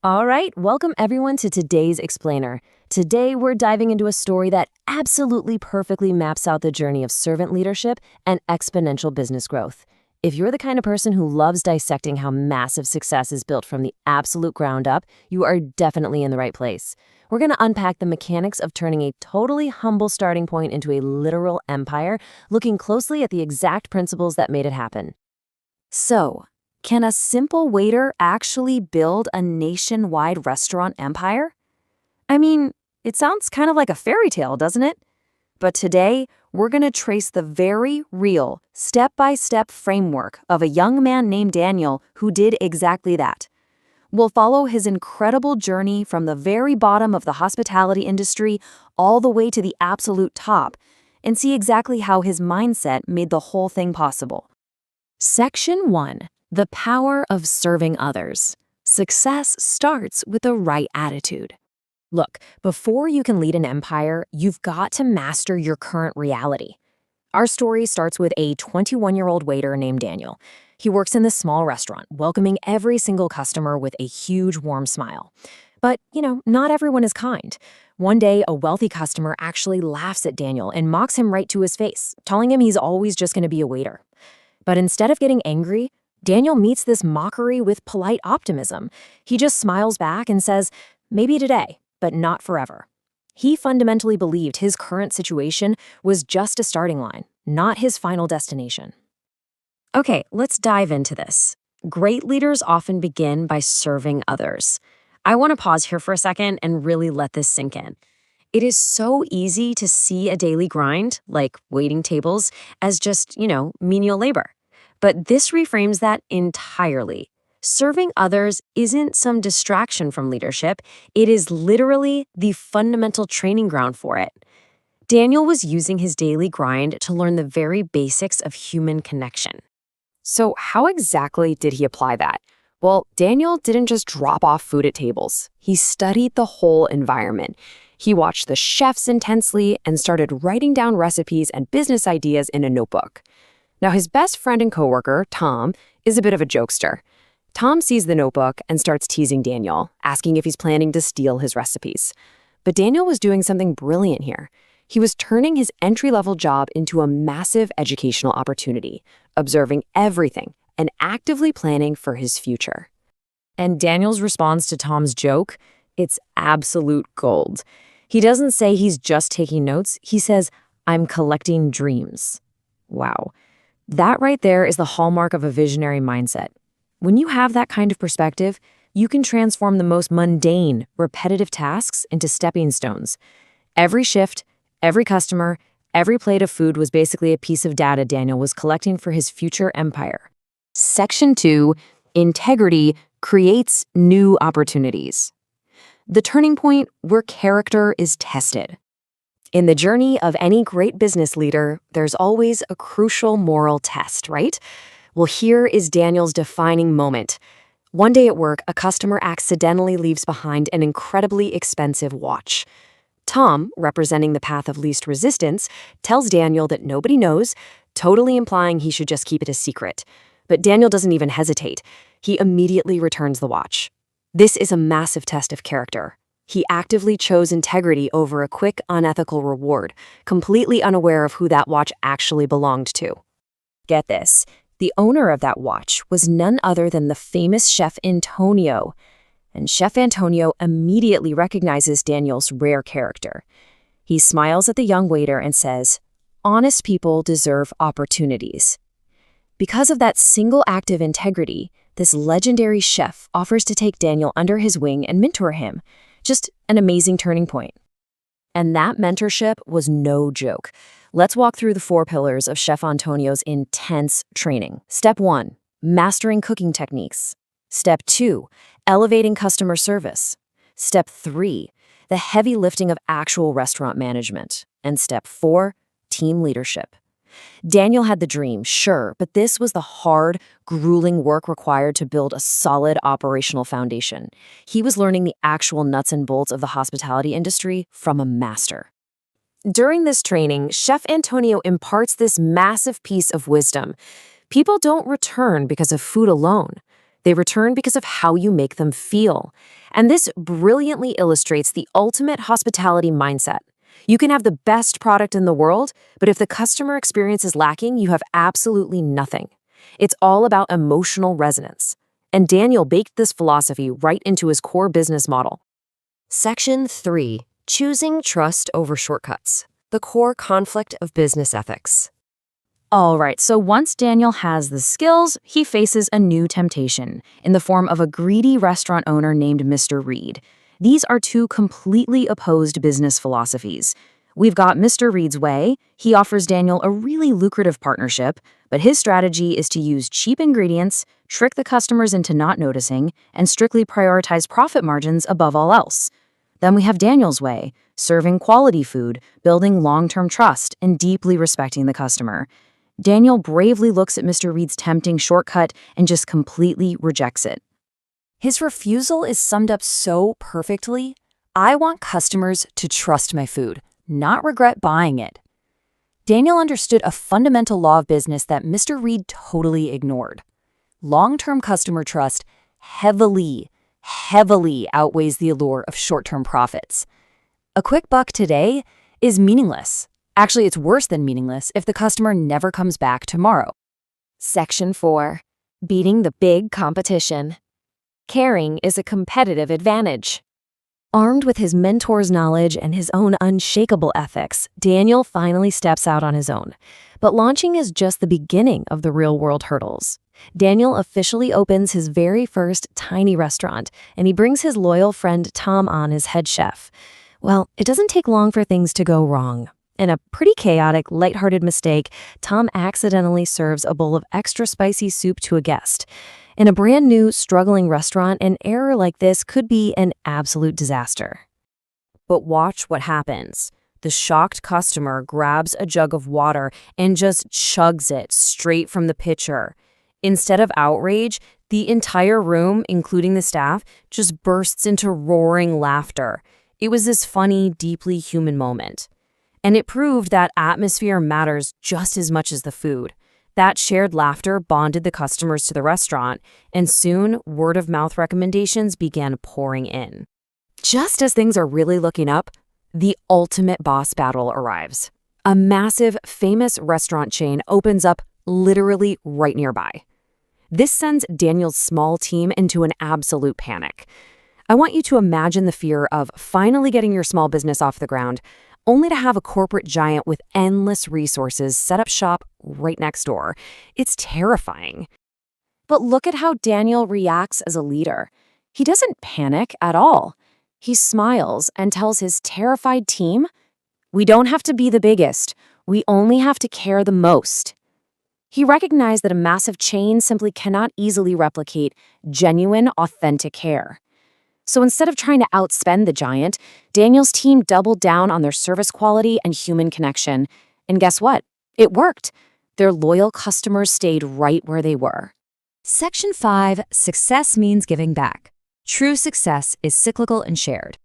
All right, welcome everyone to today's Explainer. Today, we're diving into a story that absolutely perfectly maps out the journey of servant leadership and exponential business growth. If you're the kind of person who loves dissecting how massive success is built from the absolute ground up, you are definitely in the right place. We're going to unpack the mechanics of turning a totally humble starting point into a literal empire, looking closely at the exact principles that made it happen. So, can a simple waiter actually build a nationwide restaurant empire? I mean, it sounds kind of like a fairy tale, doesn't it? But today, we're going to trace the very real, step-by-step framework of a young man named Daniel who did exactly that. We'll follow his incredible journey from the very bottom of the hospitality industry all the way to the absolute top, and see exactly how his mindset made the whole thing possible. Section 1. The power of serving others. Success starts with the right attitude. Look, before you can lead an empire, you've got to master your current reality. Our story starts with a 21-year-old waiter named Daniel. He works in this small restaurant, welcoming every single customer with a huge, warm smile. But, not everyone is kind. One day, a wealthy customer actually laughs at Daniel and mocks him right to his face, telling him he's always just going to be a waiter. But instead of getting angry, Daniel meets this mockery with polite optimism. He just smiles back and says, "Maybe today, but not forever." He fundamentally believed his current situation was just a starting line, not his final destination. Okay, let's dive into this. Great leaders often begin by serving others. I want to pause here for a second and really let this sink in. It is so easy to see a daily grind, like waiting tables, as just, menial labor. But this reframes that entirely. Serving others isn't some distraction from leadership. It is literally the fundamental training ground for it. Daniel was using his daily grind to learn the very basics of human connection. So how exactly did he apply that? Well, Daniel didn't just drop off food at tables. He studied the whole environment. He watched the chefs intensely and started writing down recipes and business ideas in a notebook. Now, his best friend and coworker, Tom, is a bit of a jokester. Tom sees the notebook and starts teasing Daniel, asking if he's planning to steal his recipes. But Daniel was doing something brilliant here. He was turning his entry-level job into a massive educational opportunity, observing everything and actively planning for his future. And Daniel's response to Tom's joke, it's absolute gold. He doesn't say he's just taking notes. He says, "I'm collecting dreams." Wow. That right there is the hallmark of a visionary mindset. When you have that kind of perspective, you can transform the most mundane, repetitive tasks into stepping stones. Every shift, every customer, every plate of food was basically a piece of data Daniel was collecting for his future empire. Section 2, integrity creates new opportunities. The turning point where character is tested. In the journey of any great business leader, there's always a crucial moral test, right? Well, here is Daniel's defining moment. One day at work, a customer accidentally leaves behind an incredibly expensive watch. Tom, representing the path of least resistance, tells Daniel that nobody knows, totally implying he should just keep it a secret. But Daniel doesn't even hesitate. He immediately returns the watch. This is a massive test of character. He actively chose integrity over a quick, unethical reward, completely unaware of who that watch actually belonged to. Get this, the owner of that watch was none other than the famous Chef Antonio. And Chef Antonio immediately recognizes Daniel's rare character. He smiles at the young waiter and says, "Honest people deserve opportunities." Because of that single act of integrity, this legendary chef offers to take Daniel under his wing and mentor him. Just an amazing turning point. And that mentorship was no joke. Let's walk through the 4 pillars of Chef Antonio's intense training. Step 1, mastering cooking techniques. Step 2, elevating customer service. Step 3, the heavy lifting of actual restaurant management. And step 4, team leadership. Daniel had the dream, sure, but this was the hard, grueling work required to build a solid operational foundation. He was learning the actual nuts and bolts of the hospitality industry from a master. During this training, Chef Antonio imparts this massive piece of wisdom. People don't return because of food alone. They return because of how you make them feel. And this brilliantly illustrates the ultimate hospitality mindset. You can have the best product in the world, but if the customer experience is lacking, you have absolutely nothing. It's all about emotional resonance. And Daniel baked this philosophy right into his core business model. Section 3. Choosing trust over shortcuts. The core conflict of business ethics. All right, so once Daniel has the skills, he faces a new temptation in the form of a greedy restaurant owner named Mr. Reed. These are two completely opposed business philosophies. We've got Mr. Reed's way. He offers Daniel a really lucrative partnership, but his strategy is to use cheap ingredients, trick the customers into not noticing, and strictly prioritize profit margins above all else. Then we have Daniel's way, serving quality food, building long-term trust, and deeply respecting the customer. Daniel bravely looks at Mr. Reed's tempting shortcut and just completely rejects it. His refusal is summed up so perfectly. I want customers to trust my food, not regret buying it. Daniel understood a fundamental law of business that Mr. Reed totally ignored. Long-term customer trust heavily outweighs the allure of short-term profits. A quick buck today is meaningless. Actually, it's worse than meaningless if the customer never comes back tomorrow. Section 4. Beating the big competition. Caring is a competitive advantage. Armed with his mentor's knowledge and his own unshakable ethics, Daniel finally steps out on his own. But launching is just the beginning of the real-world hurdles. Daniel officially opens his very first tiny restaurant, and he brings his loyal friend Tom on as head chef. Well, it doesn't take long for things to go wrong. In a pretty chaotic, lighthearted mistake, Tom accidentally serves a bowl of extra spicy soup to a guest. In a brand new, struggling restaurant, an error like this could be an absolute disaster. But watch what happens. The shocked customer grabs a jug of water and just chugs it straight from the pitcher. Instead of outrage, the entire room, including the staff, just bursts into roaring laughter. It was this funny, deeply human moment. And it proved that atmosphere matters just as much as the food. That shared laughter bonded the customers to the restaurant, and soon word-of-mouth recommendations began pouring in. Just as things are really looking up, the ultimate boss battle arrives. A massive, famous restaurant chain opens up literally right nearby. This sends Daniel's small team into an absolute panic. I want you to imagine the fear of finally getting your small business off the ground, only to have a corporate giant with endless resources set up shop right next door. It's terrifying. But look at how Daniel reacts as a leader. He doesn't panic at all. He smiles and tells his terrified team, "We don't have to be the biggest. We only have to care the most." He recognized that a massive chain simply cannot easily replicate genuine, authentic care. So instead of trying to outspend the giant, Daniel's team doubled down on their service quality and human connection. And guess what? It worked. Their loyal customers stayed right where they were. Section 5. Success means giving back. True success is cyclical and shared.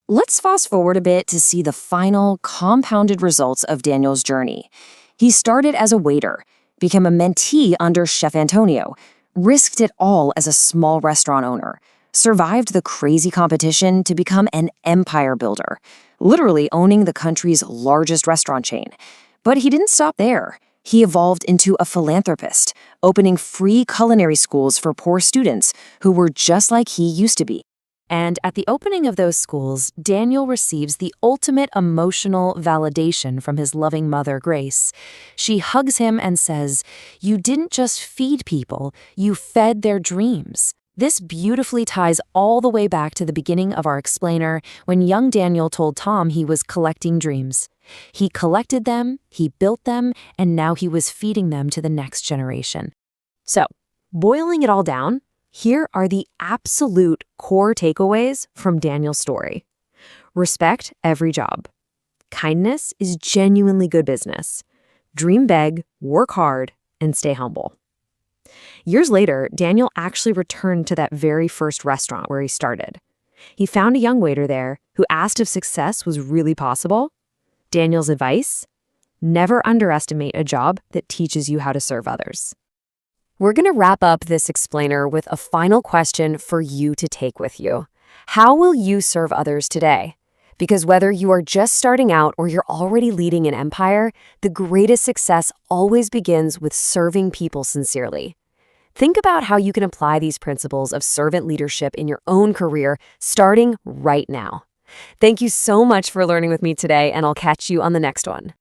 Let's fast forward a bit to see the final, compounded results of Daniel's journey. He started as a waiter, became a mentee under Chef Antonio, risked it all as a small restaurant owner, survived the crazy competition to become an empire builder, literally owning the country's largest restaurant chain. But he didn't stop there. He evolved into a philanthropist, opening free culinary schools for poor students who were just like he used to be. And at the opening of those schools, Daniel receives the ultimate emotional validation from his loving mother, Grace. She hugs him and says, "You didn't just feed people, you fed their dreams." This beautifully ties all the way back to the beginning of our explainer when young Daniel told Tom he was collecting dreams. He collected them, he built them, and now he was feeding them to the next generation. So, boiling it all down, here are the absolute core takeaways from Daniel's story. Respect every job. Kindness is genuinely good business. Dream big, work hard, and stay humble. Years later, Daniel actually returned to that very first restaurant where he started. He found a young waiter there who asked if success was really possible. Daniel's advice? Never underestimate a job that teaches you how to serve others. We're going to wrap up this explainer with a final question for you to take with you. How will you serve others today? Because whether you are just starting out or you're already leading an empire, the greatest success always begins with serving people sincerely. Think about how you can apply these principles of servant leadership in your own career starting right now. Thank you so much for learning with me today, and I'll catch you on the next one.